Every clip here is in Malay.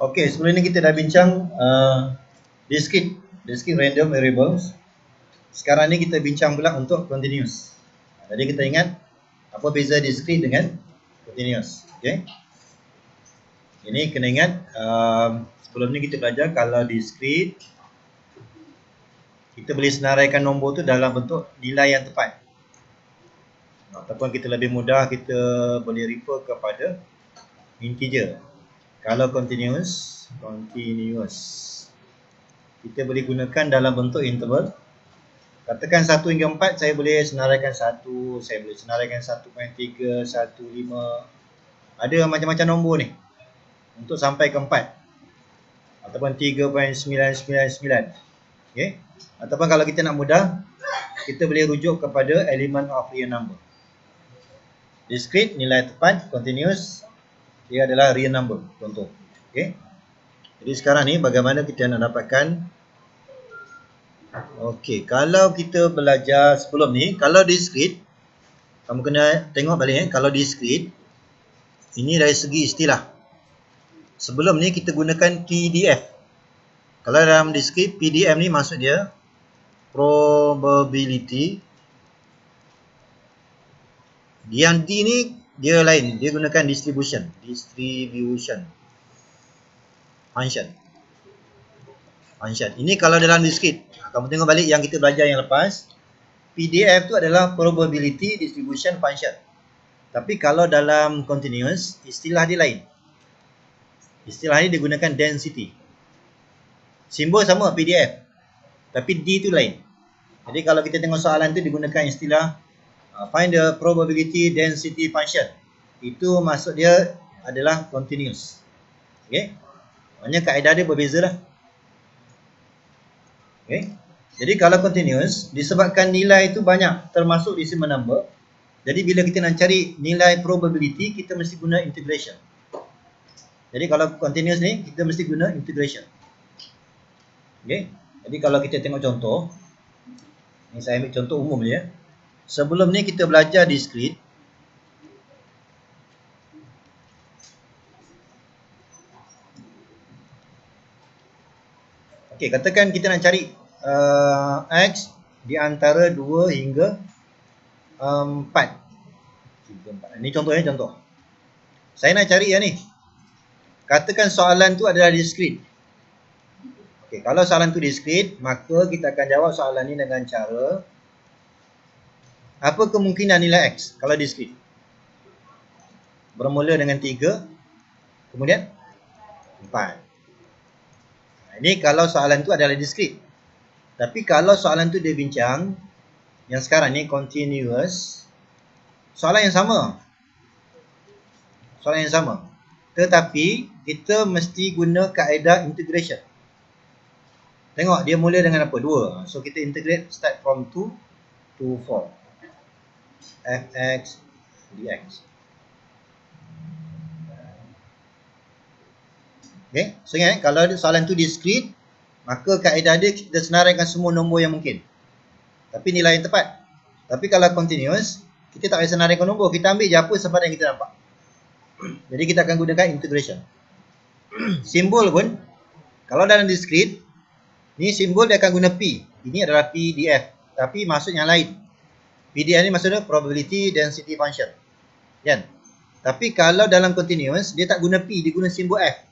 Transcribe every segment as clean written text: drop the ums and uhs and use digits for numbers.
Okey, sebelum ni kita dah bincang discrete random variables. Sekarang ni kita bincang pula untuk continuous. Jadi kita ingat apa beza discrete dengan continuous. Okey. Ini kena ingat sebelum ni kita belajar kalau discrete kita boleh senaraikan nombor tu dalam bentuk nilai yang tepat. Ataupun kita lebih mudah kita boleh refer kepada integer. Kalau continuous kita boleh gunakan dalam bentuk interval. Katakan 1 hingga 4 saya boleh senaraikan 1, saya boleh senaraikan 1.3, 1.5. Ada macam-macam nombor ni untuk sampai ke 4 ataupun 3.999. Okey. Ataupun kalau kita nak mudah, kita boleh rujuk kepada element of real number. Discrete nilai tepat, continuous dia adalah real number contoh. Okey. Jadi sekarang ni bagaimana kita nak dapatkan. Okey, kalau kita belajar sebelum ni, kalau discrete kamu kena tengok balik kalau discrete ini dari segi istilah. Sebelum ni kita gunakan PDF. Kalau dalam discrete PDF ni maksud dia probability. Yang D ni dia lain, dia gunakan distribution function. Ini kalau dalam discrete. Kamu tengok balik yang kita belajar yang lepas, PDF tu adalah probability distribution function. Tapi kalau dalam continuous, istilah dia lain. Istilah ni digunakan density. Simbol sama PDF, tapi D tu lain. Jadi kalau kita tengok soalan tu digunakan istilah find the probability density function. Itu maksud dia adalah continuous. Okey. Maknanya kaedah dia berbeza lah. Okey. Jadi kalau continuous, disebabkan nilai itu banyak termasuk decimal number. Jadi bila kita nak cari nilai probability, kita mesti guna integration. Jadi kalau continuous ni, kita mesti guna integration. Okey. Jadi kalau kita tengok contoh, ni saya ambil contoh umum je. Sebelum ni kita belajar discrete. Okey, katakan kita nak cari X di antara 2 hingga 4. Ini contohnya contoh. Saya nak cari yang ni. Katakan soalan tu adalah discrete. Okey, kalau soalan tu discrete, maka kita akan jawab soalan ni dengan cara apa kemungkinan nilai X kalau discrete? Bermula dengan 3, kemudian 4. Ini kalau soalan tu adalah discrete. Tapi kalau soalan tu dia bincang, yang sekarang ni continuous, soalan yang sama. Tetapi kita mesti guna kaedah integration. Tengok dia mula dengan apa? 2. So kita integrate start from 2 to 4. Fx dx. Okay, so ingat kalau soalan tu discrete, maka kaedah dia kita senaraikan semua nombor yang mungkin. Tapi nilai yang tepat. Tapi kalau continuous, kita tak payah senaraikan nombor, kita ambil je apa sempadan yang kita nampak. Jadi kita akan gunakan integration. Simbol pun, kalau dalam discrete, ni simbol dia akan guna P. Ini adalah PDF. Tapi maksud yang lain. PDF ni maksudnya probability density function. Kan? Tapi kalau dalam continuous, dia tak guna P, dia guna simbol F.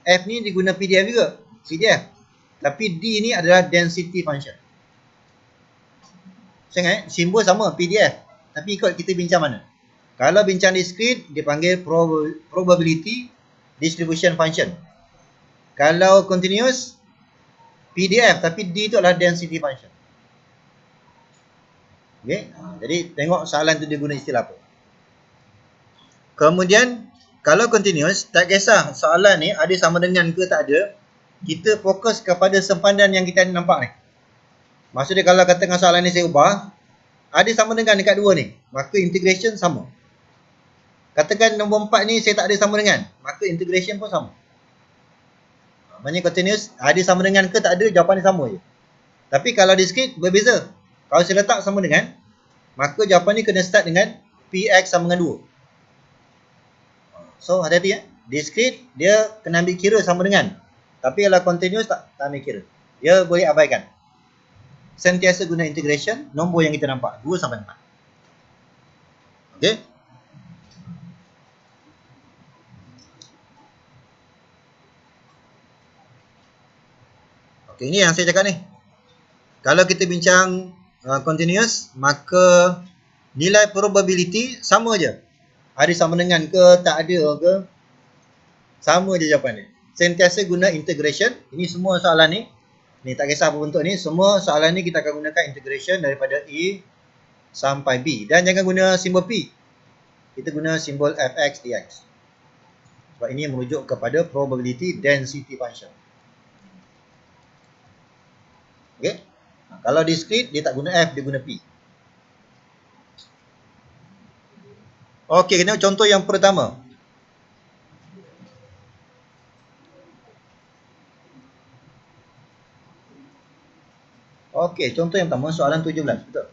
F ni diguna PDF juga. PDF. Tapi D ni adalah density function. Saya ingat, simbol sama PDF. Tapi ikut kita bincang mana. Kalau bincang discrete, dia panggil probability distribution function. Kalau continuous, PDF. Tapi D tu adalah density function. Okay. Jadi tengok soalan tu dia guna istilah apa. Kemudian kalau continuous, tak kisah soalan ni ada sama dengan ke tak ada, kita fokus kepada sempadan yang kita nampak ni. Maksudnya kalau katakan soalan ni saya ubah, ada sama dengan dekat 2 ni, maka integration sama. Katakan nombor 4 ni saya tak ada sama dengan, maka integration pun sama. Maksudnya continuous, ada sama dengan ke tak ada, jawapan ni sama je. Tapi kalau discrete, berbeza. Kalau saya letak sama dengan, maka jawapan ni kena start dengan Px sama dengan 2. So hati-hati ya. discrete dia kena ambil kira sama dengan. Tapi kalau continuous tak ambil kira. Dia boleh abaikan. Sentiasa guna integration, nombor yang kita nampak 2 sampai 4. Okey. Okey, ini yang saya cakap ni. Kalau kita bincang continuous, maka nilai probability sama je. Ada sama dengan ke, tak ada ke, sama je jawapan dia. Sentiasa guna integration. Ini semua soalan ni. Ni tak kisah apa bentuk ni. Semua soalan ni kita akan gunakan integration daripada A sampai B. Dan jangan guna simbol P. Kita guna simbol fx dx. Sebab ini merujuk kepada probability density function. Okay. Kalau discrete, dia tak guna F, dia guna P. Okey, kita contoh yang pertama. Okey, contoh yang pertama, soalan 17. Betul?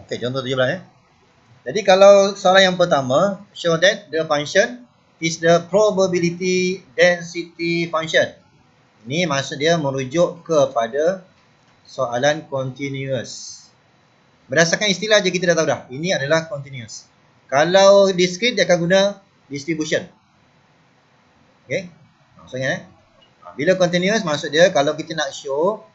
Okey, contoh 17 . Jadi kalau soalan yang pertama, show that the function is the probability density function. Ini maksud dia merujuk kepada soalan continuous. Berdasarkan istilah je kita dah tahu dah. Ini adalah continuous. Kalau discrete dia akan guna distribution. Okey. Maksudnya bila continuous maksud dia kalau kita nak show,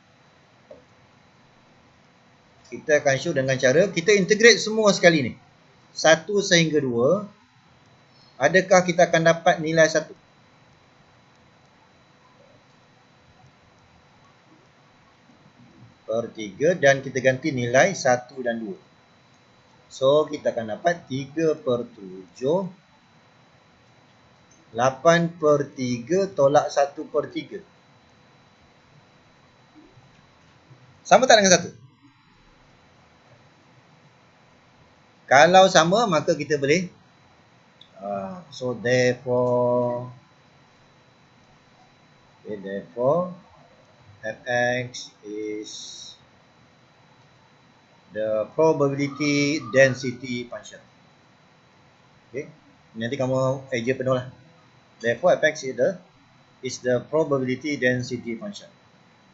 kita akan show dengan cara kita integrate semua sekali ni. 1 sehingga 2. Adakah kita akan dapat nilai 1? Per 3 dan kita ganti nilai 1 dan 2. So kita akan dapat 3 per 7. 8 per 3 tolak 1 per 3. Sama tak dengan 1? Kalau sama maka kita boleh so therefore fx is the probability density function. Okay. Nanti kamu eja penuh lah. Therefore fx is the probability density function.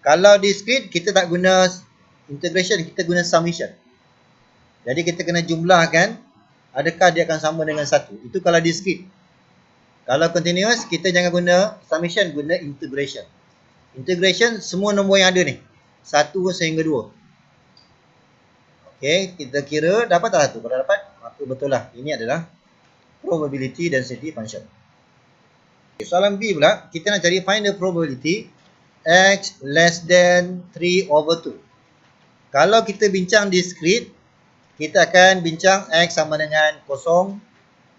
Kalau discrete kita tak guna integration, kita guna summation. Jadi kita kena jumlahkan adakah dia akan sama dengan 1. Itu kalau discrete. Kalau continuous kita jangan guna summation, guna integration. Integration semua nombor yang ada ni. 1 sehingga 2. Okey, kita kira dapat tak 1? Kalau dapat, maka betul lah. Ini adalah probability density function. Okay, soalan B pula, kita nak cari find the probability x less than 3/2. Kalau kita bincang discrete, kita akan bincang x sama dengan 0,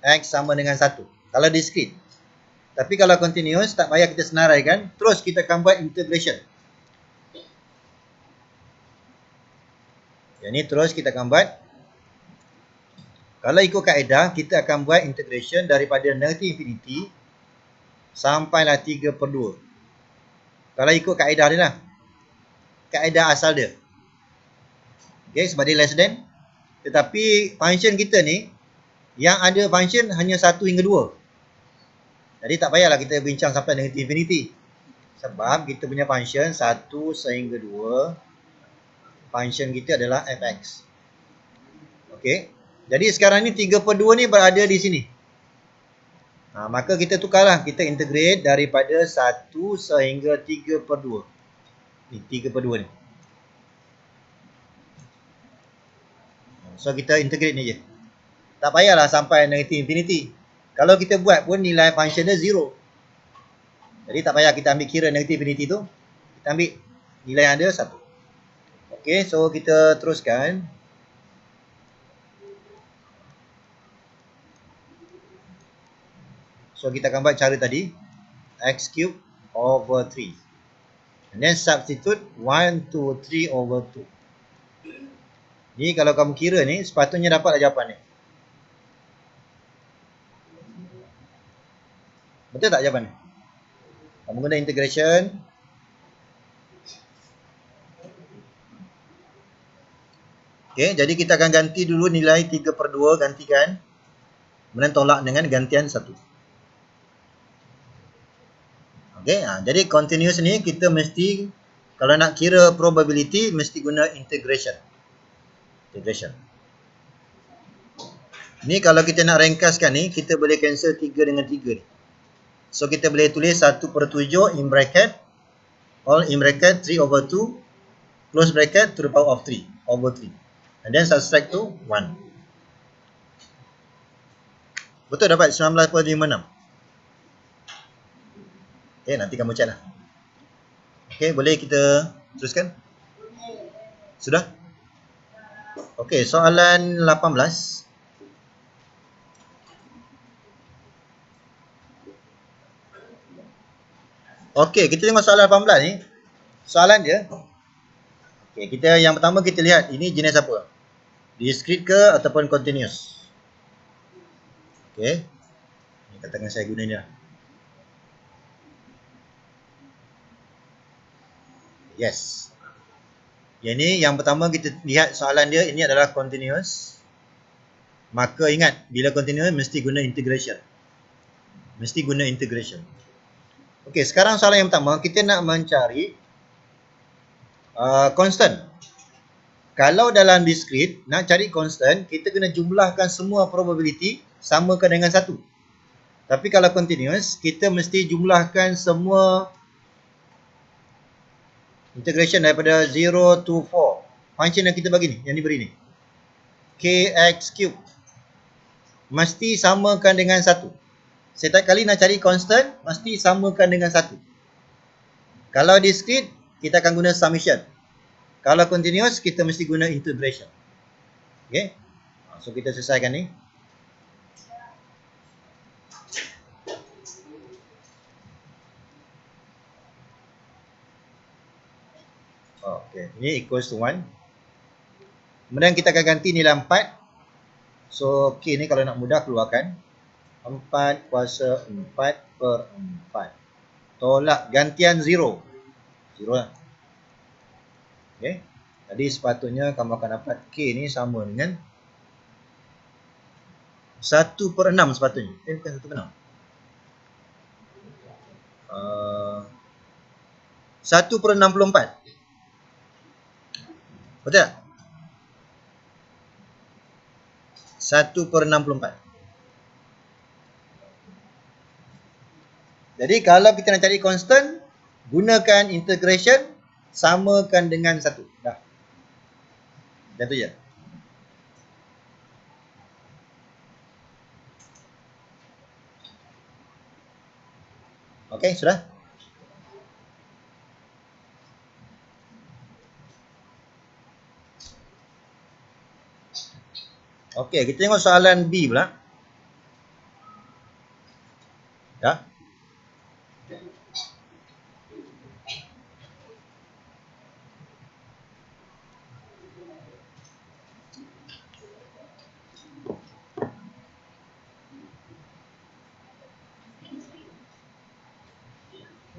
x sama dengan 1. Kalau discrete. Tapi kalau continuous, tak payah kita senaraikan. Terus kita akan buat integration. Yang ni terus kita akan buat. Kalau ikut kaedah, kita akan buat integration daripada negative infinity sampailah 3/2. Kalau ikut kaedah dia lah. Kaedah asal dia. Okay, sebab dia less than. Tetapi function kita ni, yang ada function hanya 1 hingga 2. Jadi tak payahlah kita bincang sampai negative infinity. Sebab kita punya function 1 sehingga 2. Function kita adalah fx. Okey. Jadi sekarang ni 3/2 ni berada di sini. Maka kita tukarlah. Kita integrate daripada 1 sehingga 3/2. Ni 3/2 ni. So kita integrate ni je. Tak payahlah sampai negative infinity. Kalau kita buat pun nilai function dia 0. Jadi tak payah kita ambil kira negative infinity tu. Kita ambil nilai yang ada 1. Okey, so kita teruskan. So kita akan buat cara tadi. X³ over 3. And then substitute 1, 2, 3/2. Ni kalau kamu kira ni, sepatutnya dapatlah jawapan ni. Betul tak jawapan ni? Kamu guna integration. Okey, jadi kita akan ganti dulu nilai 3/2, gantikan. Kemudian tolak dengan gantian 1. Okay, jadi continuous ni kita mesti, kalau nak kira probability, mesti guna integration. Ni kalau kita nak ringkaskan ni, kita boleh cancel 3 dengan 3 ni. So kita boleh tulis 1/7 in bracket, all in bracket 3/2, close bracket to the power of 3/3. And then subtract to 1. Betul dapat 19.56. Okay, nanti kamu check lah. Okay, boleh kita teruskan? Sudah? Okay, soalan 18. Okay, kita tengok soalan 18 ni. Soalan dia, okay, kita yang pertama kita lihat ini jenis apa? Discrete ke ataupun continuous? Okay, ni katakan saya guna ni lah. Yes. Yang ni yang pertama kita lihat soalan dia, ini adalah continuous. Maka ingat, bila continuous mesti guna integration. Okey, sekarang soalan yang pertama, kita nak mencari constant. Kalau dalam discrete, nak cari constant, kita kena jumlahkan semua probability samakan dengan 1. Tapi kalau continuous, kita mesti jumlahkan semua integration daripada 0 to 4. Function yang kita bagi ni, yang diberi ni, kx cube, mesti samakan dengan 1. Setiap kali nak cari constant, mesti samakan dengan 1. Kalau discrete, kita akan guna summation. Kalau continuous, kita mesti guna integration. Okay, so kita selesaikan ni. Okay, ini equals to 1. Kemudian kita akan ganti nilai 4. So, K ni kalau nak mudah keluarkan 4 kuasa 4/4. Tolak gantian 0. 0 lah. Okay. Jadi sepatutnya kamu akan dapat K ni sama dengan 1/6 sepatutnya. Bukan 1/6. 1/64. Betul tak? 1/64. Jadi kalau kita nak cari constant, gunakan integration, samakan dengan 1. Dah. Macam tu je. Okey, sudah? Okey, kita tengok soalan B pula. Ya.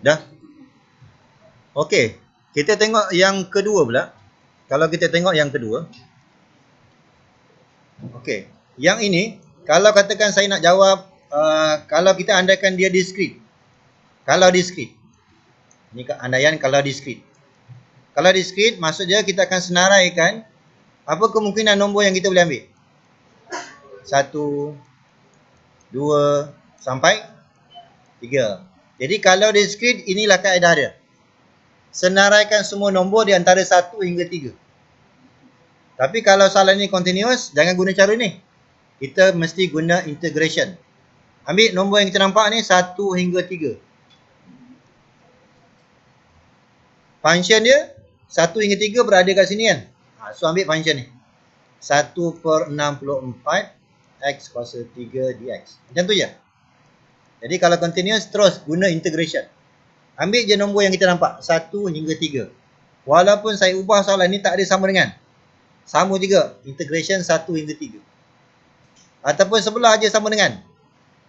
Dah. Okey, kita tengok yang kedua pula. Kalau kita tengok yang kedua. Okey, yang ini kalau katakan saya nak jawab, kalau kita andaikan dia discrete. Kalau discrete. Ini andaian kalau discrete. Kalau discrete, maksud dia kita akan senaraikan apa kemungkinan nombor yang kita boleh ambil. 1, 2 sampai 3. Jadi kalau discrete, inilah kaedah dia. Senaraikan semua nombor di antara 1 hingga 3. Tapi kalau soalan ni continuous, jangan guna cara ni. Kita mesti guna integration. Ambil nombor yang kita nampak ni 1 hingga 3. Function dia 1 hingga 3 berada kat sini kan. So ambil function ni. 1/64 X kuasa 3 dx. Macam tu je. Jadi kalau continuous, terus guna integration. Ambil je nombor yang kita nampak, 1 hingga 3. Walaupun saya ubah soalan ni tak ada sama dengan. Sama juga, integration 1 hingga 3. Ataupun sebelah je sama dengan.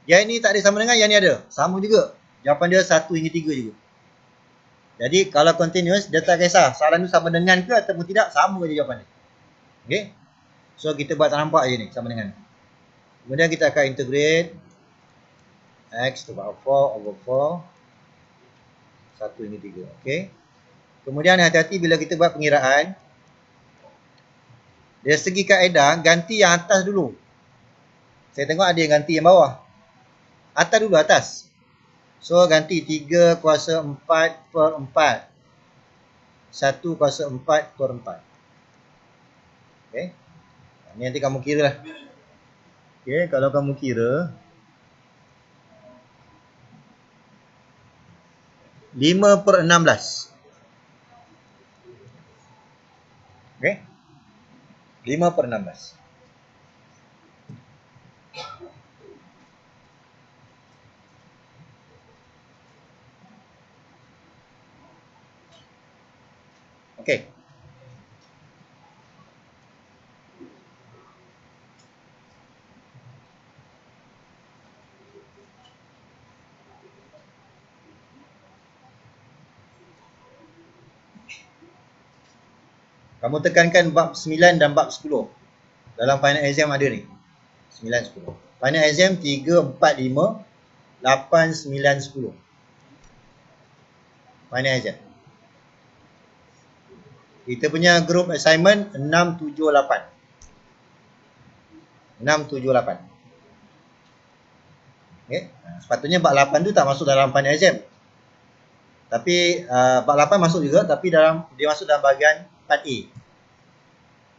Yang ini tak ada sama dengan, yang ni ada. Sama juga. Jawapan dia 1 hingga 3 juga. Jadi kalau continuous, dia tak kisah soalan tu sama dengan ke ataupun tidak, sama je jawapan dia. Okay. So kita buat tak nampak je ni, sama dengan. Kemudian kita akan integrate X to the power 4/4. 1 hingga 3. Okey. Kemudian hati-hati bila kita buat pengiraan. Dari segi kaedah, ganti yang atas dulu. Saya tengok ada yang ganti yang bawah. Atas dulu, atas. So, ganti 3 kuasa 4 per 4. 1 kuasa 4 per 4. Okey. Ini nanti kamu kira lah. Okey, kalau kamu kira 5 per 16. Okey. 5 per 16. Okey. Kamu tekankan bab 9 dan bab 10. Dalam final exam ada ni. 9, 10. Final exam 3, 4, 5, 8, 9, 10. Final exam. Kita punya group assignment 6, 7, 8. 6, 7, 8. Okay. Sepatutnya bab 8 tu tak masuk dalam final exam. Tapi bab 8 masuk juga, tapi dia masuk dalam bahagian part A.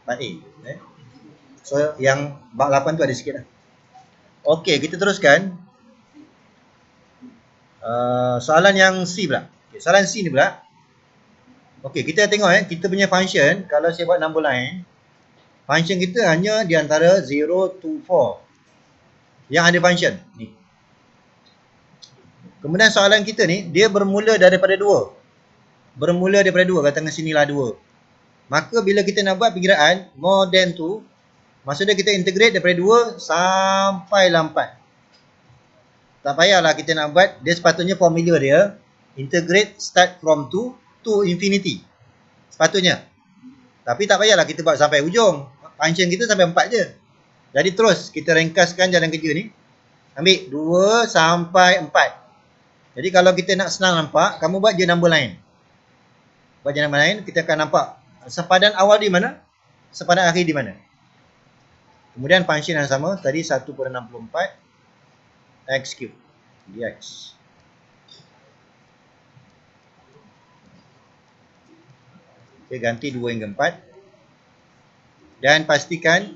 Part A. Okay. So yang bab 8 tu ada sikit lah. Okey, kita teruskan. Soalan yang C pula. Okay, soalan C ni pula. Okey, kita tengok kita punya function, kalau saya buat number line, function kita hanya di antara 0 to 4 yang ada function ni. Kemudian soalan kita ni, dia bermula daripada 2. Bermula daripada 2, katakan sinilah 2. Maka bila kita nak buat perkiraan more than 2, maksudnya kita integrate daripada 2 sampai 4. Tak payahlah kita nak buat, dia sepatutnya formula dia integrate start from 2 to infinity. Sepatutnya. Tapi tak payahlah kita buat sampai ujung. Function kita sampai 4 je. Jadi terus kita ringkaskan jalan kerja ni. Ambil 2 sampai 4. Jadi kalau kita nak senang nampak, kamu buat je number line. Buat je number line, kita akan nampak sepadan awal di mana, sepadan akhir di mana. Kemudian function yang sama, tadi 1 per 64 x cube dx. Okay, ganti 2 hingga 4. Dan pastikan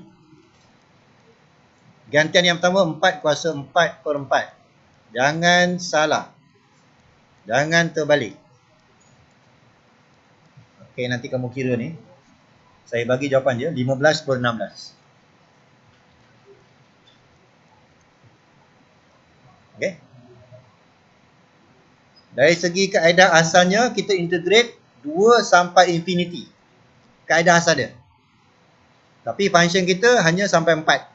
gantian yang pertama 4 kuasa 4 per 4. Jangan salah. Jangan terbalik. Okay, nanti kamu kira ni. Saya bagi jawapan dia 15 per 16. Okay. Dari segi kaedah asalnya, kita integrate 2 sampai infinity. Kaedah asal dia. Tapi function kita hanya sampai 4.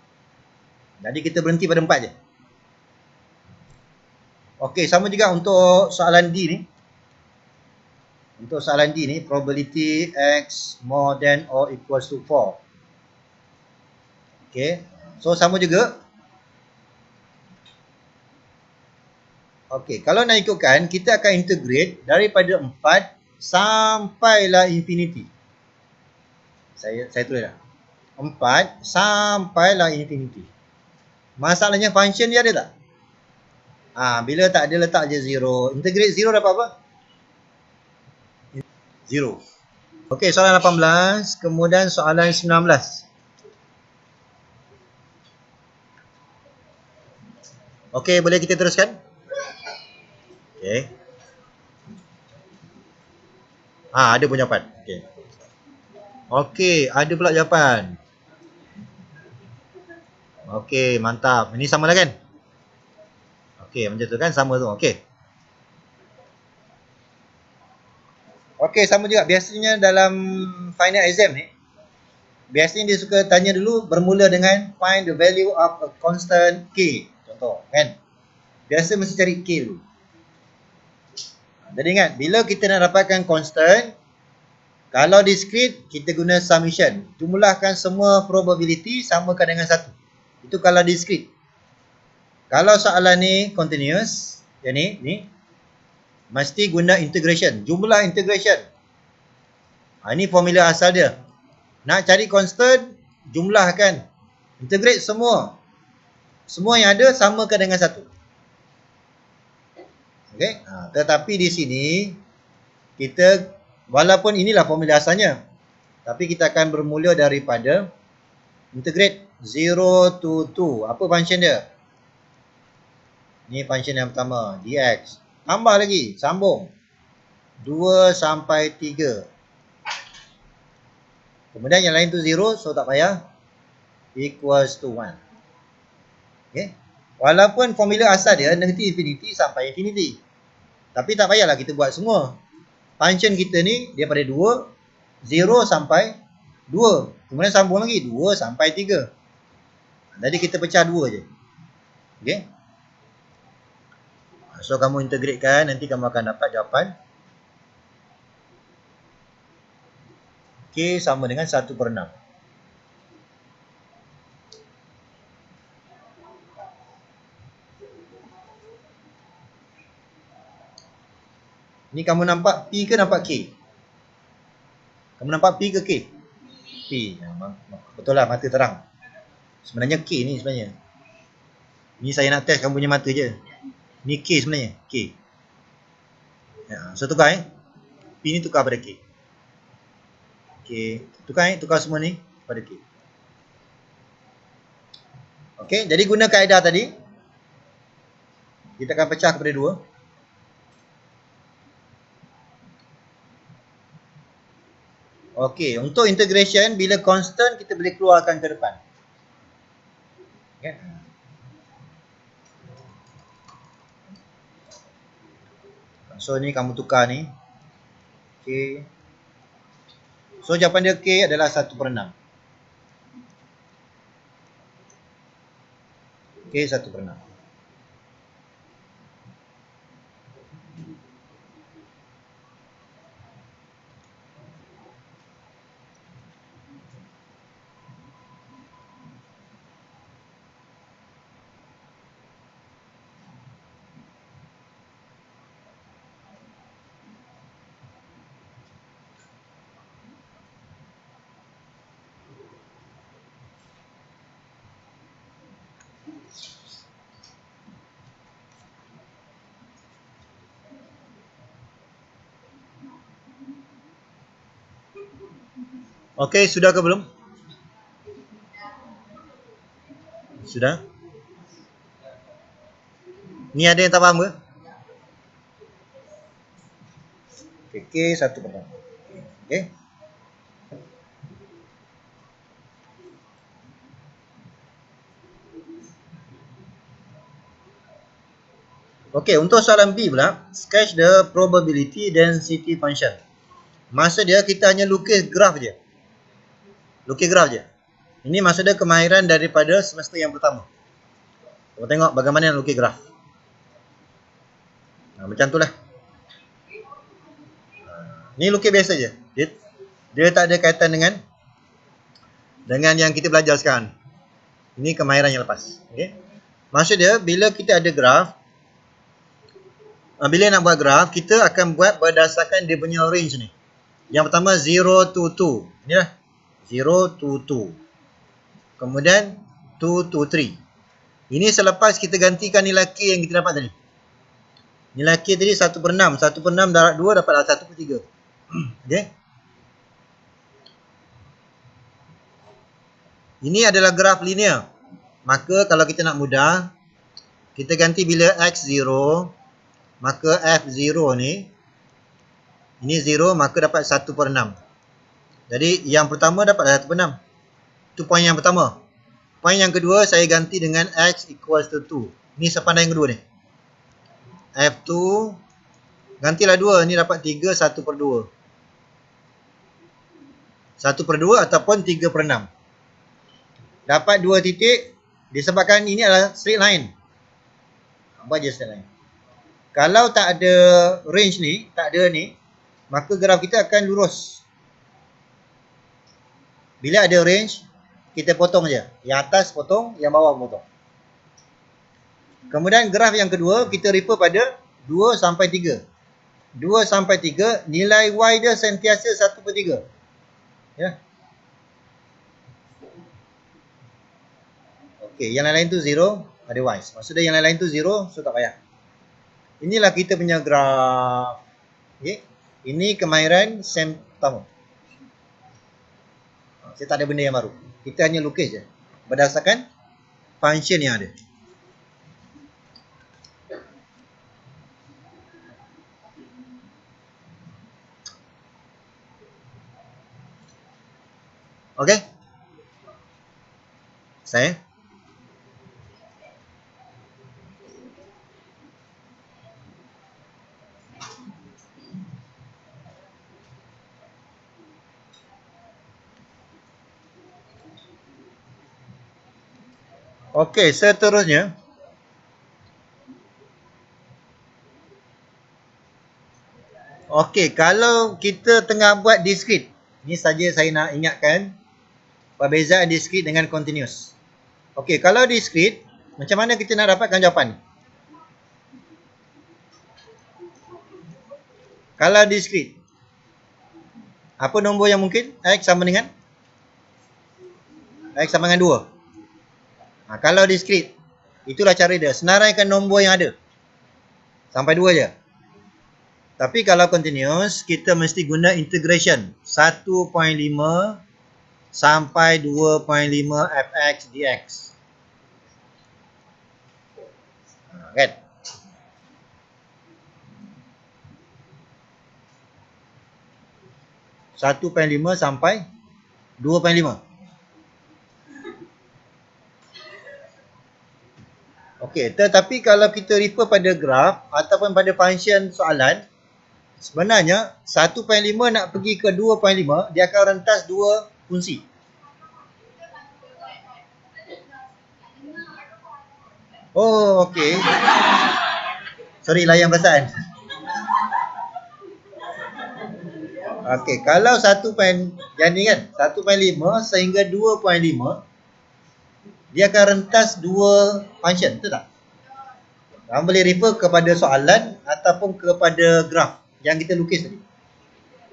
Jadi kita berhenti pada 4 je. Okey, sama juga untuk soalan D ni. Untuk soalan D ni, probability x more than or equals to 4. Okey, so sama juga. Okey, kalau nak ikutkan, kita akan integrate daripada 4 sampailah infinity. Saya tulis dah. 4 sampailah infinity. Masalahnya function dia ada tak? Bila tak ada, letak je 0. Integrate 0 dapat apa? 0. Okey, soalan 18. Kemudian soalan 19. Okey, boleh kita teruskan? Okey. Ada pun jawapan. Okey. Okey, ada pula jawapan. Okey, mantap. Ini sama lah kan? Okey, macam tu kan? Sama tu. Okey. Okey, sama juga. Biasanya dalam final exam ni, biasanya dia suka tanya dulu bermula dengan find the value of a constant K. Contoh, kan? Biasa mesti cari K dulu. Jadi ingat, bila kita nak dapatkan constant, kalau discrete, kita guna summation. Jumlahkan semua probability, samakan dengan 1. Itu kalau discrete. Kalau soalan ni continuous, yang ni, Mesti guna integration, jumlah integration. Ini formula asal dia. Nak cari constant, jumlahkan. Integrate semua. Semua yang ada samakan dengan 1. Okey. Tetapi di sini kita, walaupun inilah formula asalnya, tapi kita akan bermula daripada integrate 0 to 2. Apa function dia? Ni function yang pertama, dx. Tambah lagi, sambung. 2 sampai 3. Kemudian yang lain tu 0, so tak payah. Equals to 1. Okay. Walaupun formula asal dia negatif infinity sampai infinity. Tapi tak payahlah kita buat semua. Function kita ni daripada 2, 0 sampai 2. Kemudian sambung lagi 2 sampai 3. Jadi kita pecah 2 je. Okay. So kamu integratekan, nanti kamu akan dapat jawapan. K sama dengan 1/6. Ni kamu nampak P ke nampak K? Kamu nampak P ke K? P. Betul lah, mata terang. Sebenarnya K ni sebenarnya. Ni saya nak test kamu punya mata je. Ni K sebenarnya. K. So tukar P ni tukar pada K. Okey, tukar semua ni pada K. Okey, jadi guna kaedah tadi. Kita akan pecah kepada 2. Okey, untuk integration, bila constant kita boleh keluarkan ke depan. Okay. So ni kamu tukar ni. Okey. So jawapan dia K adalah 1/6. K 1/6. Okey, sudah ke belum? Sudah? Ni ada yang tak faham ke? K 1/6. Okey. Okey, untuk soalan B pula, sketch the probability density function. Masa dia kita hanya lukis graf je. Lukis graf je. Ini maksud dia kemahiran daripada semester yang pertama. Kita tengok bagaimana nak lukis graf. Macam tu lah. Ni lukis biasa je. Dia tak ada kaitan dengan yang kita belajar sekarang. Ini kemahiran yang lepas. Okay. Maksud dia, bila kita ada graf, bila nak buat graf, kita akan buat berdasarkan dia punya range ni. Yang pertama 0 to 2. Inilah 0 to 2. Kemudian 2 to 3. Ini selepas kita gantikan nilai K yang kita dapat tadi. Nilai K tadi 1/6. 1/6 darab 2 dapatlah 1/3. Okay. Ini adalah graf linear. Maka kalau kita nak mudah, kita ganti bila X 0, maka F0 ni, ini 0, maka dapat 1/6. Jadi yang pertama dapat 1/6. Itu poin yang pertama. Poin yang kedua saya ganti dengan X equals to 2. Ni sepandai yang kedua ni. F2 gantilah 2, ni dapat 3 1/2. 1/2 ataupun 3/6. Dapat 2 titik disebabkan ini adalah straight line. Apa je straight line. Kalau tak ada range ni, tak ada ni, maka graf kita akan lurus. Bila ada range, kita potong je. Yang atas potong, yang bawah potong. Kemudian graf yang kedua, kita refer pada 2 sampai 3. 2 sampai 3, nilai Y dia sentiasa 1/3. Ya. Okey, yang lain-lain tu 0, otherwise. Maksudnya yang lain-lain tu 0, so tak payah. Inilah kita punya graf. Okey. Ini kemahiran SEM pertama. Saya tak ada benda yang baru. Kita hanya lukis je berdasarkan function yang ada. Okey? Saya. Okey, seterusnya. Okey, kalau kita tengah buat discrete. Ini saja saya nak ingatkan perbezaan discrete dengan continuous. Okey, kalau discrete, macam mana kita nak dapatkan jawapan? Kalau discrete, apa nombor yang mungkin? X sama dengan? X sama dengan 2. Kalau discrete, itulah cara dia. Senaraikan nombor yang ada. Sampai 2 je. Tapi kalau continuous, kita mesti guna integration. 1.5 sampai 2.5 fx dx. Kan? Satu poin lima sampai 2.5. Okey, tetapi kalau kita refer pada graf ataupun pada function soalan, sebenarnya 1.5 nak pergi ke 2.5, dia akan rentas dua fungsi. Oh, okey. Sorry, layan perasaan. Okey, kalau 1 poin, yang ni kan, 1.5 sehingga 2.5, dia akan rentas dua function, betul tak? Kamu boleh refer kepada soalan ataupun kepada graf yang kita lukis tadi.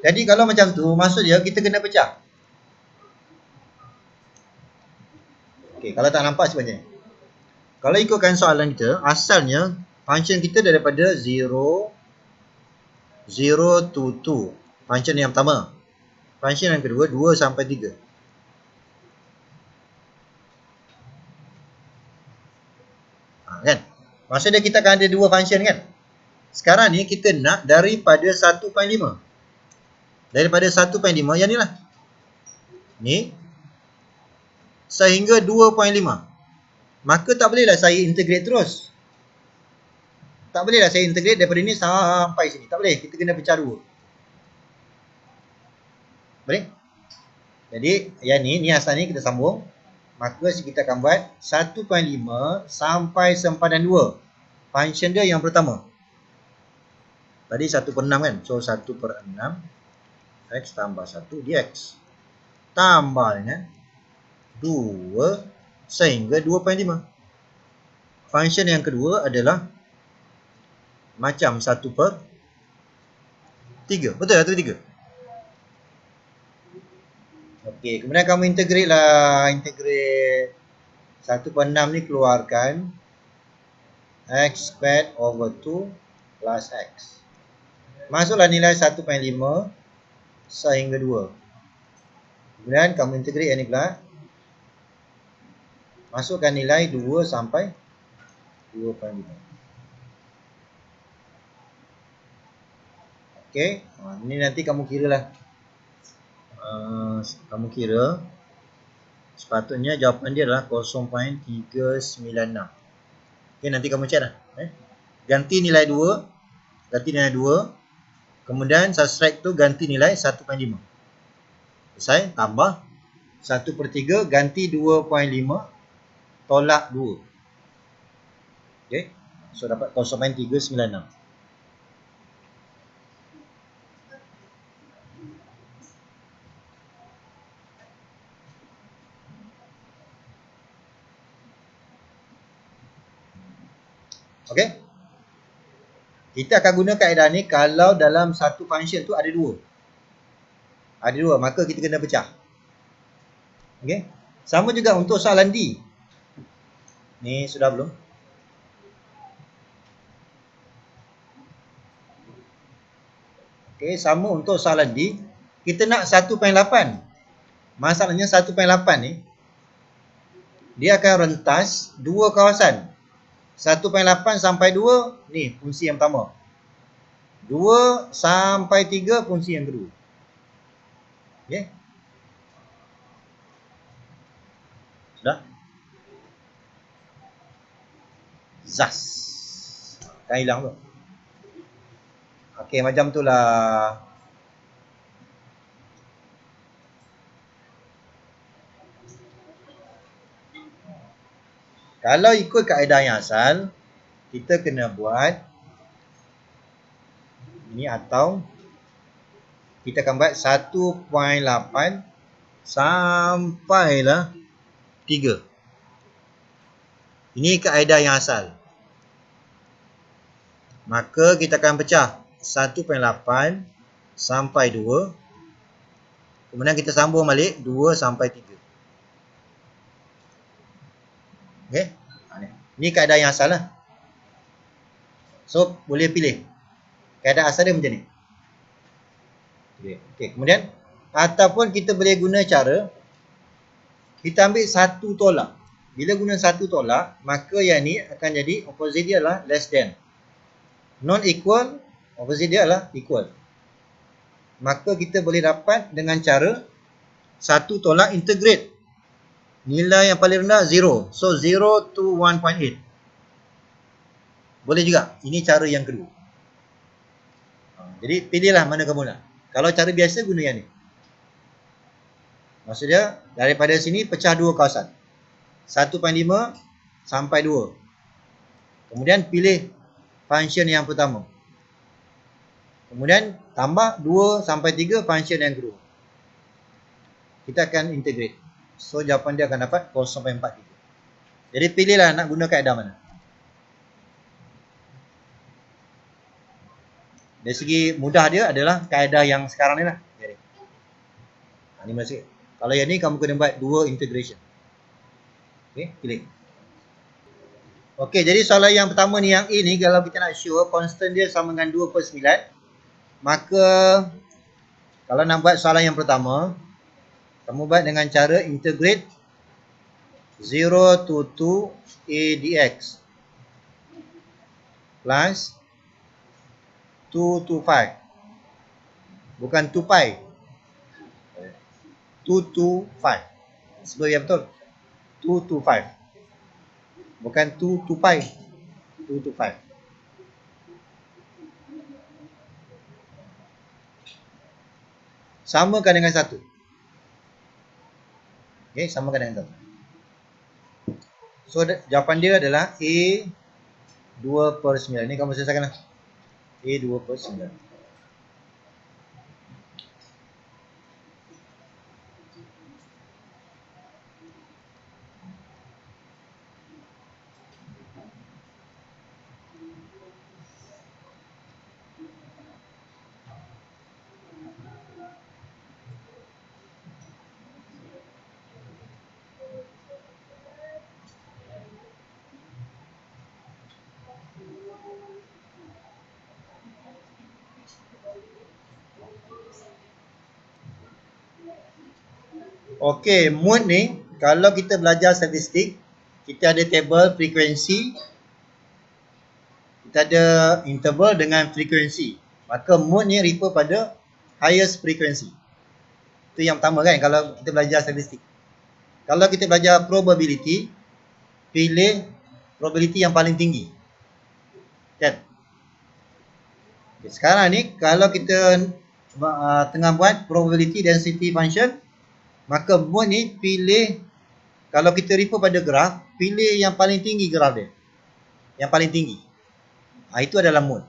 Jadi kalau macam tu, maksud dia kita kena pecah. Okey, kalau tak nampak sebenarnya. Kalau ikutkan soalan kita, asalnya function kita daripada 0 to 2. Function yang pertama. Function yang kedua 2 sampai 3. Kan? Maksudnya kita akan ada dua function kan? Sekarang ni kita nak daripada 1.5. Daripada 1.5 yang ni lah. Ni sehingga 2.5. Maka tak bolehlah saya integrate terus. Tak bolehlah saya integrate daripada ni sampai sini. Tak boleh. Kita kena pecah dua. Boleh? Jadi yang ni asal ni kita sambung. Maka kita akan buat 1.5 sampai sempadan 2. Function dia yang pertama. Tadi 1/6 kan? So 1/6 X tambah 1 dx. Tambah dengan 2 sehingga 2.5. Function yang kedua adalah macam 1/3. Betul 1/3? Okey, kemudian kamu integrate lah. Integrate 1/6 ni keluarkan. X squared over 2 plus X. Masuklah nilai 1.5 sehingga 2. Kemudian kamu integrate yang ni pula. Masukkan nilai 2 sampai 2.5. Okey, ini nanti kamu kira lah. Kamu kira sepatutnya jawapan dia adalah 0.396. Okey, nanti kamu cek lah. Ganti nilai 2. Ganti nilai 2. Kemudian subtract tu ganti nilai 1.5. Selesai, tambah 1/3 ganti 2.5 tolak 2. Okey, so dapat 0.396. Okey. Kita akan guna kaedah ni kalau dalam satu function tu ada dua. Ada dua, maka kita kena pecah. Okey. Sama juga untuk soalan D. Ni sudah belum? Okey, sama untuk soalan D. Kita nak 1/8. Masalahnya 1/8 ni dia akan rentas dua kawasan. 1/8 sampai 2 ni fungsi yang pertama. 2 sampai 3 fungsi yang kedua. Okey. Sudah? Zas. Kan hilang tu. Okey, macam itulah. Kalau ikut kaedah yang asal, kita kena buat ini atau kita akan buat 1.8 sampailah 3. Ini kaedah yang asal. Maka kita akan pecah 1.8 sampai 2. Kemudian kita sambung balik 2 sampai 3. Okey. Ini kaedah yang asal lah. So, boleh pilih. Kaedah asal dia macam ni. Okey, kemudian ataupun kita boleh guna cara kita ambil satu tolak. Bila guna satu tolak, maka yang ni akan jadi opposite dia lah less than. Non equal, opposite dia lah equal. Maka kita boleh dapat dengan cara satu tolak integrate. Nilai yang paling rendah 0. So 0 to 1.8. Boleh juga. Ini cara yang kedua. Jadi pilihlah mana kamu nak. Kalau cara biasa guna yang ni. Maksudnya daripada sini pecah dua kawasan. 1.5 sampai 2. Kemudian pilih function yang pertama. Kemudian tambah 2 sampai 3 function yang kedua. Kita akan integrate. So jawapan dia akan dapat 0.43. Jadi pilihlah nak guna kaedah mana. Dari segi mudah dia adalah kaedah yang sekarang ni lah. Jadi, ni masih. Kalau yang ni kamu kena buat 2 integration. Okey, pilih. Okey, jadi soalan yang pertama ni yang A ni, kalau kita nak show constant dia sama dengan 2/9, maka kalau nak buat soalan yang pertama, kamu buat dengan cara integrate 0 to 2 a dx plus 2 to 5. Bukan 2 pi. 2 to 5. Sebut yang betul. 2 to 5. Bukan 2 to pi. 2 to 5. Samakan dengan 1. Okey, samakan dengan 1. So jawapan dia adalah A 2/9. Ni kamu selesaikanlah. A 2/9. Okey, mood ni kalau kita belajar statistik, kita ada table frekuensi, kita ada interval dengan frekuensi. Maka mood ni refer pada highest frequency. Itu yang pertama kan kalau kita belajar statistik. Kalau kita belajar probability, pilih probability yang paling tinggi. Kan? Okay, sekarang ni kalau kita tengah buat probability density function, maka mode ni pilih, kalau kita refer pada graf, pilih yang paling tinggi graf dia. Yang paling tinggi. Itu adalah mode.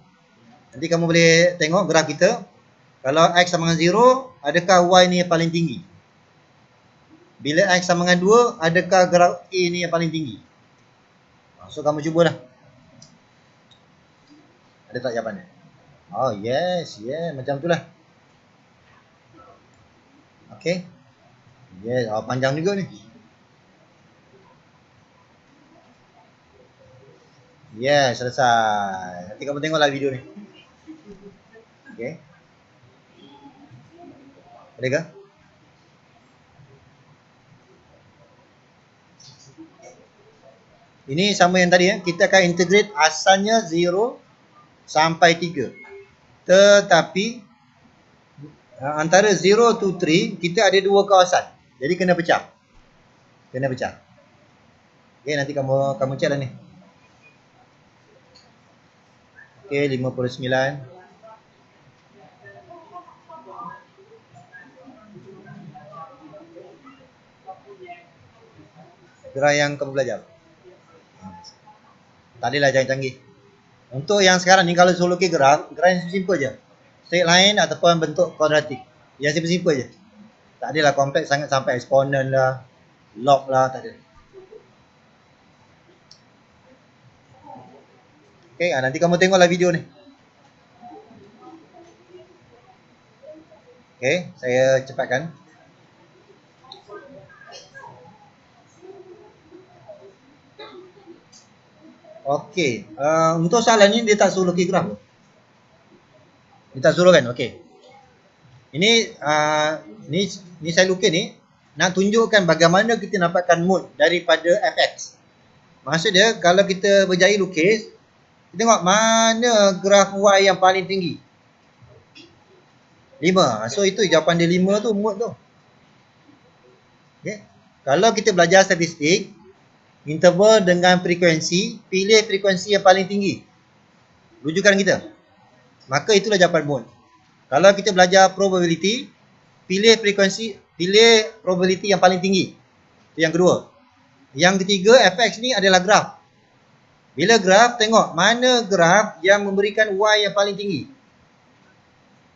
Nanti kamu boleh tengok graf kita. Kalau X sama dengan 0, adakah Y ni yang paling tinggi? Bila X sama dengan 2, adakah graf A ni yang paling tinggi? So kamu cubalah. Ada tak jawapannya? Oh yes, macam tu lah. Okay. Yes, panjang juga ni. Yes, selesai. Nanti kamu tengoklah video ni. Okay. Boleh ke? Ini sama yang tadi ya. Kita akan integrate asalnya 0 sampai 3. Tetapi antara 0 to 3 kita ada 2 kawasan. Jadi kena pecah. Kena pecah. Okay, nanti kamu cek lah ni. Okay, 59. Gerak yang kamu belajar. Tak adalah canggih-canggih. Untuk yang sekarang ni kalau suruh lukis graf yang simple je. Straight line ataupun bentuk kuadratik. Yang simple je. Tak adalah kompleks sangat sampai exponent lah, log lah, tak ada. Okay, nanti kamu tengoklah video ni. Okay, saya cepatkan. Okey, untuk soalan ni dia tak suruh lukis graf. Dia tak suruh kan? Okey. Ini ni saya lukis ni nak tunjukkan bagaimana kita dapatkan mode daripada fx. Maksud dia kalau kita berjaya lukis, kita tengok mana graf y yang paling tinggi. 5. So itu jawapan dia 5 tu mode tu. Okey. Kalau kita belajar statistik, interval dengan frekuensi, pilih frekuensi yang paling tinggi. Rujukan kita. Maka itulah jawapan mode. Kalau kita belajar probability, pilih probability yang paling tinggi. Itu yang kedua. Yang ketiga, fx ni adalah graf. Bila graf, tengok mana graf yang memberikan y yang paling tinggi.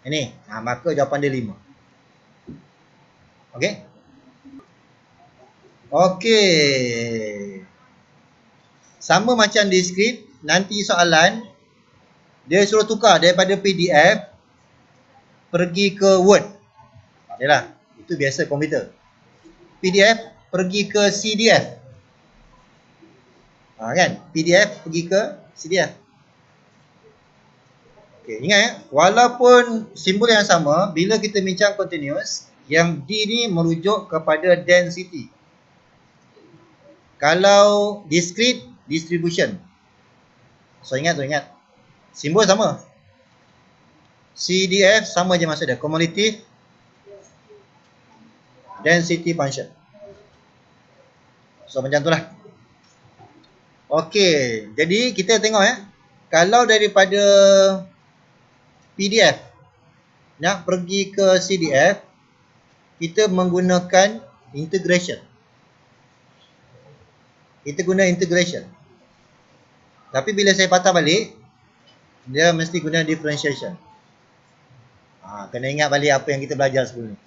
Ini. Maka jawapan dia 5. Okey. Okey. Sama macam di skrip, nanti soalan dia suruh tukar daripada PDF pergi ke Word. Yalah, itu biasa komputer. PDF pergi ke CDF. Kan? PDF pergi ke CDF. Okey, ingat ya, walaupun simbol yang sama, bila kita bincang continuous, yang D ni merujuk kepada density. Kalau discrete, distribution. So ingat. Simbol sama. CDF sama je maksud dia. Cumulative density function. So macam tu lah. Okey. Jadi kita tengok ya. Kalau daripada PDF nak pergi ke CDF, kita menggunakan integration. Kita guna integration. Tapi bila saya patah balik, dia mesti guna differentiation. Kena ingat balik apa yang kita belajar sebelum ni.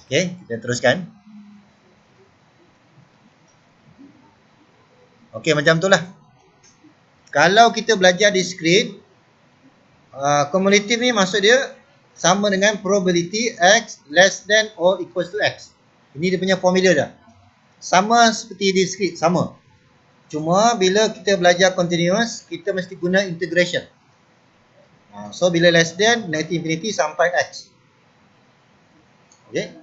Okey, kita teruskan. Okey, macam tu lah. Kalau kita belajar discrete, cumulative ni maksud dia sama dengan probability x less than or equals to x. Ini dia punya formula dah. Sama seperti discrete, sama. Cuma bila kita belajar continuous, kita mesti guna integration. So bila less than, negative infinity sampai x. Okay.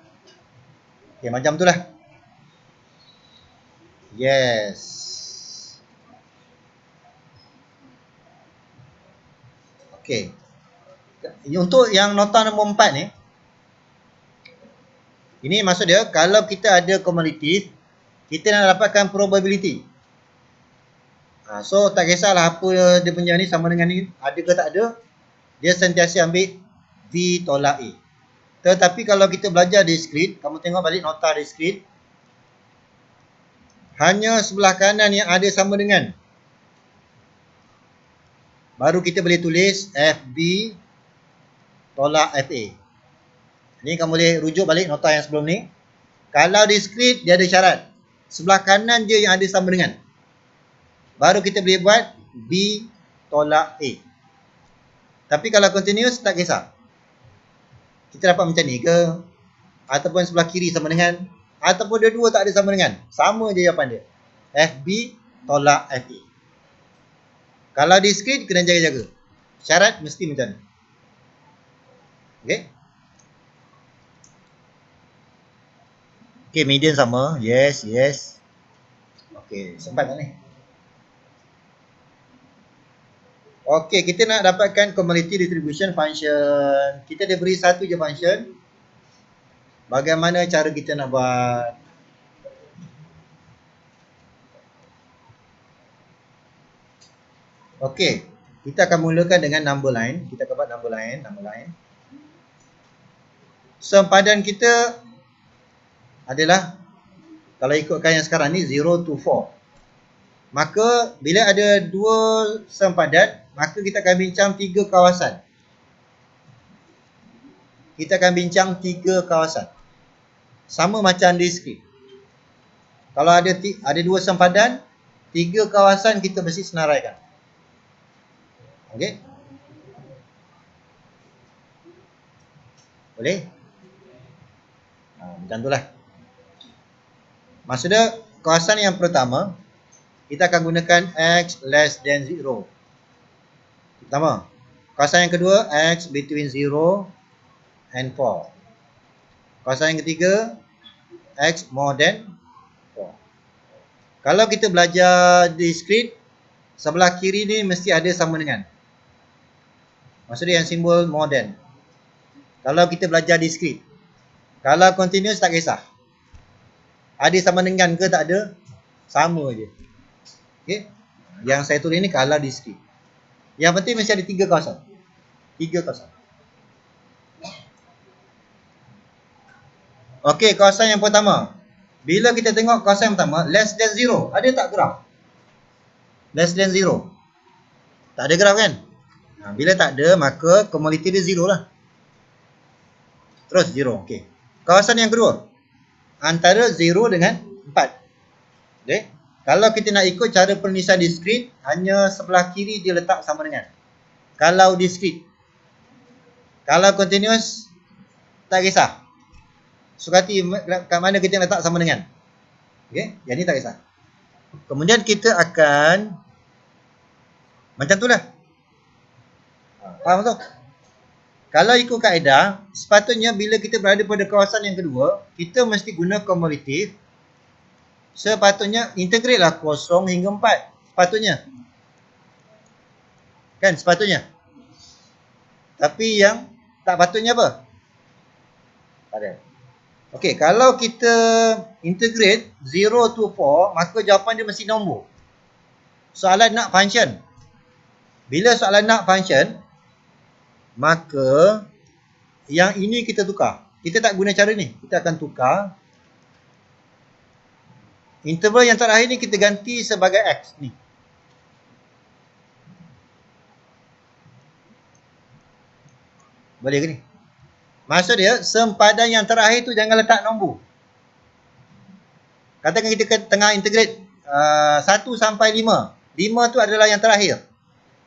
Okay, macam tu lah. Yes. Okay. Untuk yang nota nombor 4 ni, ini maksud dia, kalau kita ada cumulative, kita nak dapatkan probability. So tak kisahlah apa dia punya ni sama dengan ni, ada ke tak ada, dia sentiasa ambil V tolak A. Tetapi kalau kita belajar discrete, kamu tengok balik nota discrete, hanya sebelah kanan yang ada sama dengan, baru kita boleh tulis FB tolak FA. Ni kamu boleh rujuk balik nota yang sebelum ni. Kalau discrete, dia ada syarat, sebelah kanan je yang ada sama dengan, baru kita boleh buat B tolak A. Tapi kalau continuous tak kisah. Kita dapat macam ni ke? Ataupun sebelah kiri sama dengan, ataupun dua-dua tak ada sama dengan. Sama je jawapan dia. FB tolak FA. Kalau discrete kena jaga-jaga. Syarat mesti macam ni. Okay. Okay, median sama. Yes, yes. Okay, sempat tak ni? Okay, kita nak dapatkan cumulative distribution function. Kita dah beri satu je function. Bagaimana cara kita nak buat? Okay, kita akan mulakan dengan number line. Kita akan buat number line. Sempadan kita adalah, kalau ikutkan yang sekarang ni, 0 to 4. Maka bila ada dua sempadan, maka kita akan bincang 3 kawasan. Kita akan bincang 3 kawasan. Sama macam discrete. Kalau ada dua sempadan, 3 kawasan kita mesti senaraikan. Okey? Boleh? Macam itulah. Maksudnya, kawasan yang pertama, kita akan gunakan X less than 0. Pertama. Kawasan yang kedua, X between 0 and 4. Kawasan yang ketiga, X more than 4. Kalau kita belajar discrete, sebelah kiri ni mesti ada sama dengan. Maksudnya yang simbol more than. Kalau kita belajar discrete. Kalau continuous tak kisah. Ada sama dengan ke tak ada, sama je. Okay. Yang saya tulis ni kalau discrete. Yang penting mesti ada 3 kawasan. 3 kawasan. Okey, kawasan yang pertama. Bila kita tengok kawasan yang pertama, less than 0. Ada tak graf? Less than 0. Tak ada graf kan? Bila tak ada, maka cumulative dia 0 lah. Terus 0. Okey. Kawasan yang kedua. Antara 0 dengan 4. Okay. Kalau kita nak ikut cara penulisan discrete, hanya sebelah kiri dia letak sama dengan. Kalau discrete. Kalau continuous, tak kisah. Sukati kat mana kita letak sama dengan. Okay. Yang ni tak kisah. Kemudian kita akan macam tu lah. Faham tak? Kalau ikut kaedah, sepatutnya bila kita berada pada kawasan yang kedua, kita mesti guna cumulative. Sepatutnya integrate lah 0 hingga 4. Sepatutnya. Kan sepatutnya. Tapi yang tak patutnya apa? Tak ada. Okey, kalau kita integrate 0 to 4, maka jawapan dia mesti nombor. Soalan nak function. Bila soalan nak function, maka yang ini kita tukar. Kita tak guna cara ni. Kita akan tukar. Interval yang terakhir ni kita ganti sebagai X ni. Boleh ke ni? Maksud dia, sempadan yang terakhir tu jangan letak nombor. Katakan kita tengah integrate 1 sampai 5. 5 tu adalah yang terakhir.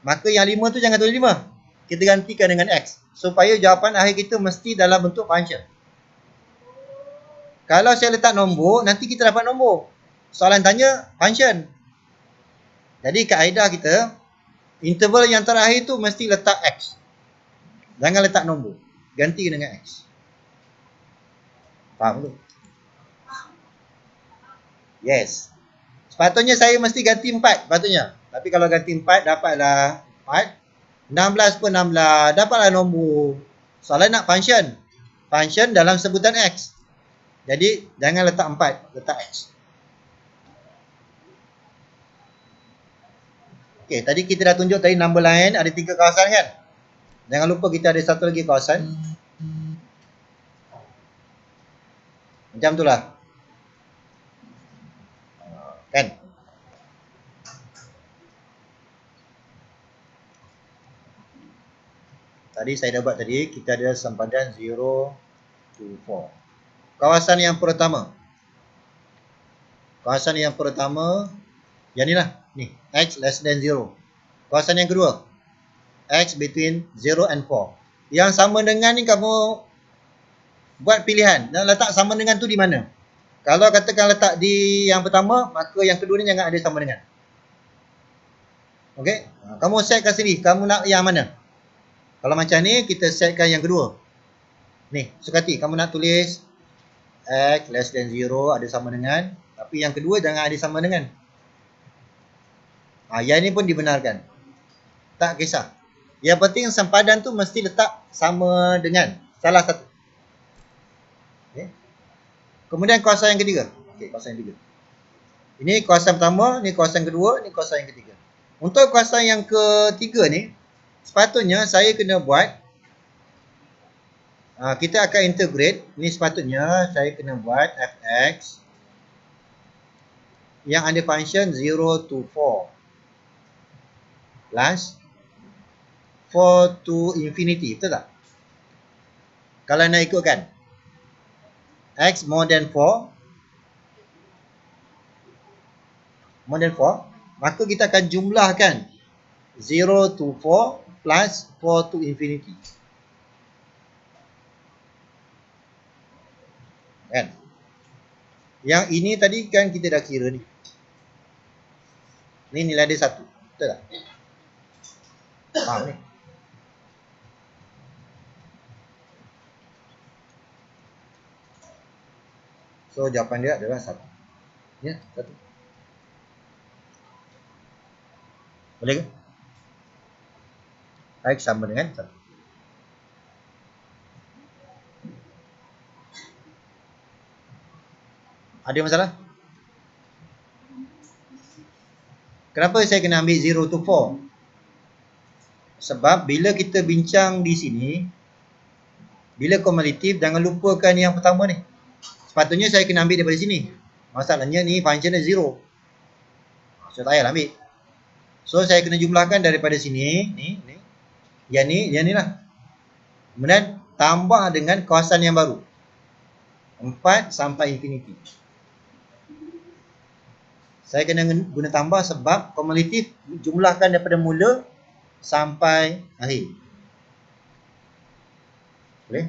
Maka yang 5 tu jangan tulis 5. Kita gantikan dengan X. Supaya jawapan akhir kita mesti dalam bentuk function. Kalau saya letak nombor, nanti kita dapat nombor. Soalan tanya, function. Jadi kaedah kita, interval yang terakhir tu mesti letak X. Jangan letak nombor. Ganti dengan X. Faham tu? Yes. Sepatutnya saya mesti ganti 4. Sepatutnya. Tapi kalau ganti 4, dapatlah 4. 16 pun 16. Dapatlah nombor. Soalan nak function. Function dalam sebutan X. Jadi, jangan letak 4. Letak X. Okey, tadi kita dah tunjuk tadi number line. Ada 3 kawasan kan? Jangan lupa kita ada satu lagi kawasan. Macam tu lah. Kan? Tadi saya dah buat tadi. Kita ada sempadan 0 to 4. Kawasan yang pertama. Kawasan yang pertama. Yang ni lah. Ni. X less than 0. Kawasan yang kedua. X between 0 and 4. Yang sama dengan ni kamu buat pilihan. Dan letak sama dengan tu di mana? Kalau katakan letak di yang pertama, maka yang kedua ni jangan ada sama dengan. Okey? Kamu setkan sendiri. Kamu nak yang mana? Kalau macam ni, kita setkan yang kedua. Ni, sukati. Kamu nak tulis X less than 0 ada sama dengan. Tapi yang kedua jangan ada sama dengan. Yang ni pun dibenarkan. Tak kisah. Yang penting sempadan tu mesti letak sama dengan salah satu. Okay. Kemudian kawasan yang ketiga. Okay, kawasan yang ketiga. Ini kawasan pertama, ni kawasan kedua, ni kawasan yang ketiga. Untuk kawasan yang ketiga ni, sepatutnya saya kena buat, kita akan integrate. Ni sepatutnya saya kena buat fx yang ada function 0 to 4 plus 4 to infinity, betul tak? Kalau nak ikutkan x more than 4, maka kita akan jumlahkan 0 to 4 plus 4 to infinity. Kan? Yang ini tadi kan kita dah kira ni. Ni nilai dia 1. Betul tak? Faham ni? So jawapan dia adalah 1. Ya, 1. Boleh ke? X sama dengan 1. Ada masalah? Kenapa saya kena ambil 0 to 4? Sebab bila kita bincang di sini, bila kumulatif, jangan lupakan yang pertama ni. Sepatutnya saya kena ambil daripada sini. Masalahnya ni function dia 0. So tak payahlah ambil. So saya kena jumlahkan daripada sini, ni. Yang ni lah. Kemudian tambah dengan kawasan yang baru. 4 sampai infinity. Saya kena guna tambah sebab kumulatif jumlahkan daripada mula sampai akhir. Boleh?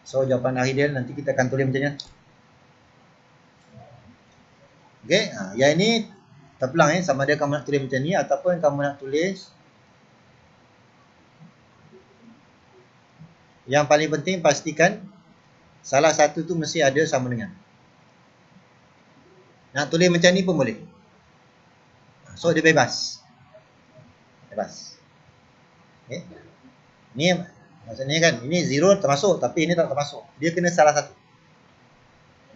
So jawapan akhir dia nanti kita akan tulis macam ni. Okey, yang ini terpulang sama ada kamu nak tulis macam ni ataupun kamu nak tulis. Yang paling penting pastikan salah satu tu mesti ada sama dengan. Nak tulis macam ni pun boleh. So dia bebas. Okay. Ni maksudnya kan, ini 0 termasuk tapi ini tak termasuk. Dia kena salah satu.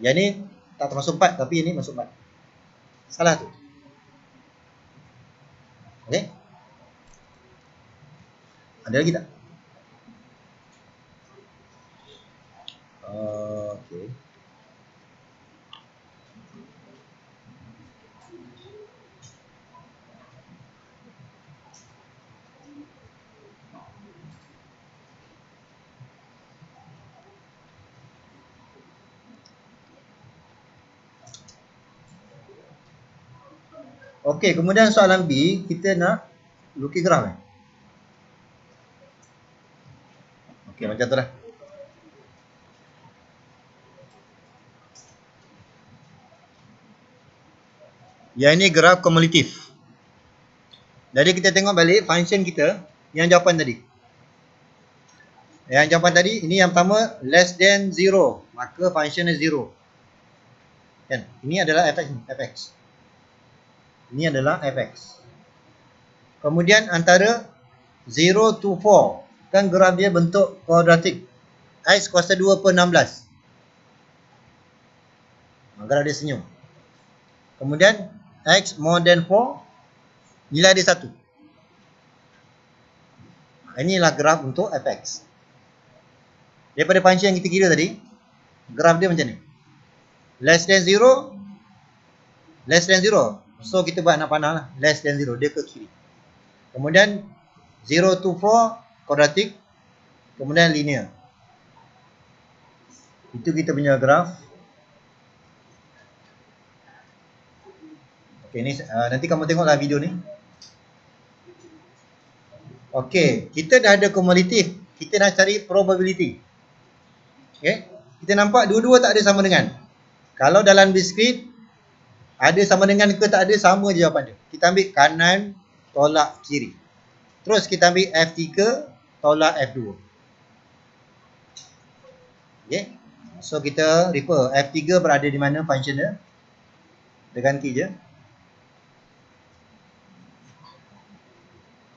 Yang ni tak termasuk 4 tapi ini masuk 4. Salah tu. Okey. Ada lagi tak? Okey. Okey, kemudian soalan B, kita nak lukis graf. Okey, macam tu lah. Yang ini graf kumulatif. Jadi kita tengok balik function kita yang jawapan tadi. Yang jawapan tadi, ini yang pertama less than 0, maka function is 0. Kan? Ini adalah fx. Ini adalah fx. Kemudian antara 0 to 4, kan graf dia bentuk kuadratik. X kuasa 2 per 16. Graf dia senyum. Kemudian x more than 4, nilai dia 1. Inilah graf untuk fx. Daripada function yang kita kira tadi, graf dia macam ni. Less than 0. So kita buat nak panah lah. Less than 0, dia ke kiri. Kemudian 0 to 4 kuadratik. Kemudian linear. Itu kita punya graf. Okay, ni nanti kamu tengoklah video ni. Okey, kita dah ada kumulatif. Kita nak cari probability. Okey. Kita nampak dua-dua tak ada sama dengan. Kalau dalam discrete ada sama dengan ke tak ada, sama je jawapan dia. Kita ambil kanan tolak kiri. Terus kita ambil F3 tolak F2. Okey. So kita refer F3 berada di mana function dia? Dia ganti je.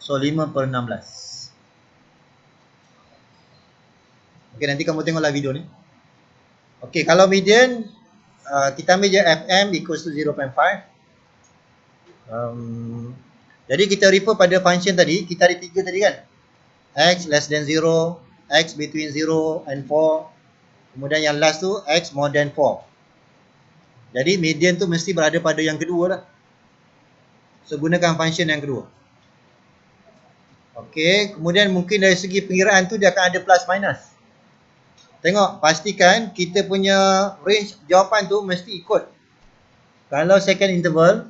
So 5/16. Okey, nanti kamu tengoklah video ni. Okey, kalau median kita ambil je FM equals to 0.5. Jadi kita refer pada function tadi, kita ada 3 tadi kan. X less than 0, X between 0 and 4. Kemudian yang last tu X more than 4. Jadi median tu mesti berada pada yang kedua lah. So gunakan function yang kedua. Okey, kemudian mungkin dari segi pengiraan tu dia akan ada plus minus. Tengok, pastikan kita punya range jawapan tu mesti ikut. Kalau second interval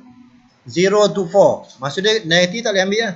0 to 4, maksudnya negatif tak boleh ambil lah.